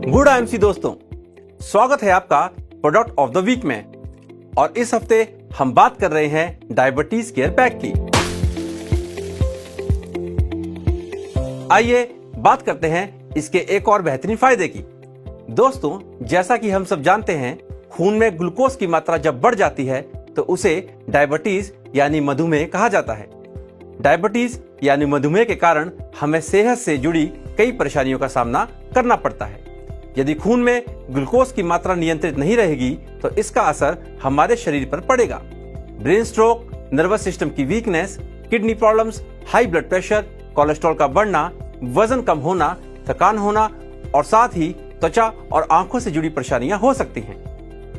Good IMC दोस्तों, स्वागत है आपका प्रोडक्ट ऑफ द वीक में। और इस हफ्ते हम बात कर रहे हैं डायबिटीज केयर पैक की। आइए बात करते हैं इसके एक और बेहतरीन फायदे की। दोस्तों, जैसा कि हम सब जानते हैं, खून में ग्लूकोज की मात्रा जब बढ़ जाती है तो उसे डायबिटीज यानी मधुमेह कहा जाता है। डायबिटीज यानी मधुमेह के कारण हमें सेहत से जुड़ी कई परेशानियों का सामना करना पड़ता है। यदि खून में ग्लूकोज की मात्रा नियंत्रित नहीं रहेगी तो इसका असर हमारे शरीर पर पड़ेगा। ब्रेन स्ट्रोक, नर्वस सिस्टम की weakness, kidney problems, high blood pressure, cholesterol का बढ़ना, वजन कम होना, थकान होना और साथ ही त्वचा और आंखों से जुड़ी परेशानियां हो सकती हैं।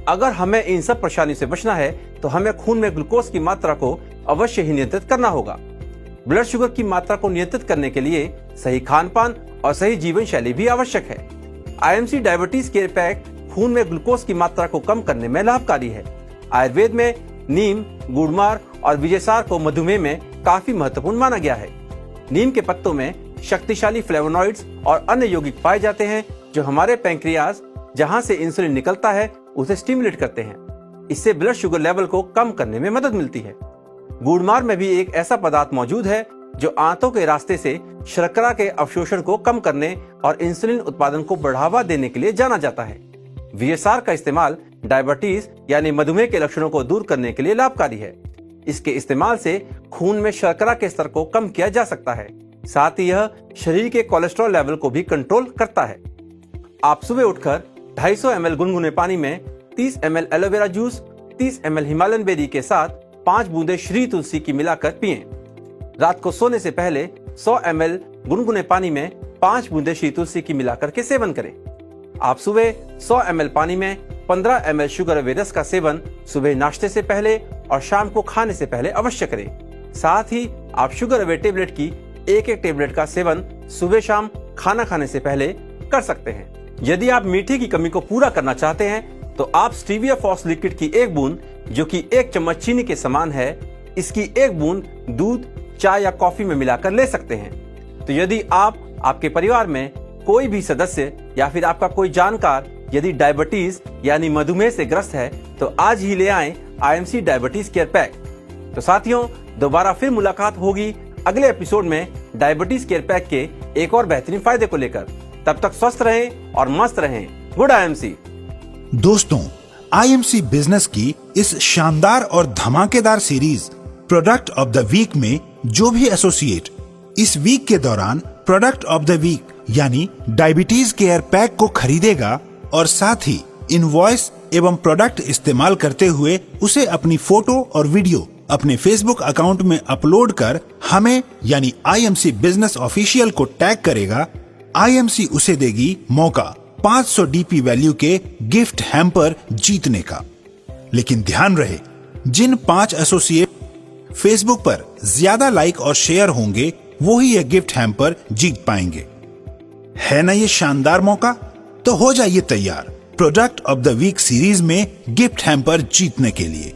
अगर हमें इन सब परेशानियों से बचना है तो हमें खून में ग्लूकोज की मात्रा को अवश्य ही नियंत्रित करना होगा। ब्लड शुगर की मात्रा को नियंत्रित करने के लिए सही खान पान और सही जीवन शैली भी आवश्यक है। आईएमसी डायबिटीज केयर पैक खून में ग्लूकोज की मात्रा को कम करने में लाभकारी है। आयुर्वेद में नीम, गुड़मार और विजयसार को मधुमेह में काफी महत्वपूर्ण माना गया है। नीम के पत्तों में शक्तिशाली फ्लेवोनॉइड्स और अन्य यौगिक पाए जाते हैं जो हमारे पैंक्रियाज, जहां से इंसुलिन निकलता है, उसे स्टिमुलेट करते हैं। इससे ब्लड शुगर लेवल को कम करने में मदद मिलती है। गुड़मार में भी एक ऐसा पदार्थ मौजूद है जो आंतों के रास्ते से शर्करा के अवशोषण को कम करने और इंसुलिन उत्पादन को बढ़ावा देने के लिए जाना जाता है। विजयसार का इस्तेमाल डायबिटीज यानी मधुमेह के लक्षणों को दूर करने के लिए लाभकारी है। इसके इस्तेमाल से खून में शर्करा के स्तर को कम किया जा सकता है। साथ ही यह शरीर के कोलेस्ट्रॉल लेवल को भी कंट्रोल करता है। आप सुबह उठकर 250 ml गुनगुने पानी में 30 ml aloe vera juice, 30 ml Himalayan berry के साथ 5 बूंदे श्री तुलसी की मिलाकर पिएं। रात को सोने से पहले 100 ml गुनगुने पानी में 5 बूंदे श्री तुलसी की मिलाकर के सेवन करें। आप सुबह 100 ml पानी में 15 ml शुगर अवेरस का सेवन सुबह नाश्ते से पहले और शाम को खाने से पहले अवश्य करें। साथ ही आप शुगर अवे टेबलेट की एक टेबलेट का सेवन सुबह शाम खाना खाने से पहले कर सकते हैं। यदि आप मीठे की कमी को पूरा करना चाहते हैं तो आप स्टीविया फॉस लिक्विड की एक बूंद, जो कि 1 चम्मच चीनी के समान है, इसकी एक बूंद दूध, चाय या कॉफी में मिलाकर ले सकते हैं। तो यदि आप, आपके परिवार में कोई भी सदस्य या फिर आपका कोई जानकार यदि डायबिटीज यानी मधुमेह से ग्रस्त है तो आज ही ले आएं आईएमसी डायबिटीज केयर पैक। तो साथियों, दोबारा फिर मुलाकात होगी अगले एपिसोड में डायबिटीज केयर पैक के एक और बेहतरीन फायदे को लेकर। तब तक स्वस्थ रहें और मस्त रहें। गुड आईएमसी दोस्तों, आईएमसी बिजनेस की इस शानदार और धमाकेदार series product of the week में जो भी एसोसिएट इस वीक के दौरान प्रोडक्ट ऑफ द वीक यानी डायबिटीज केयर पैक को खरीदेगा और साथ ही इनवॉइस एवं प्रोडक्ट इस्तेमाल करते हुए उसे अपनी फोटो और वीडियो अपने फेसबुक अकाउंट में अपलोड कर हमें यानी आईएमसी बिजनेस ऑफिशियल को टैग करेगा, आईएमसी उसे देगी मौका 500 डीपी वैल्यू के गिफ्ट हैम्पर जीतने का। लेकिन ध्यान रहे, जिन 5 एसोसिएट फेसबुक पर ज्यादा लाइक और शेयर होंगे वो ही यह गिफ्ट हैम्पर जीत पाएंगे। है ना ये शानदार मौका? तो हो जाइए तैयार product of the week series में गिफ्ट हैम्पर जीतने के लिए।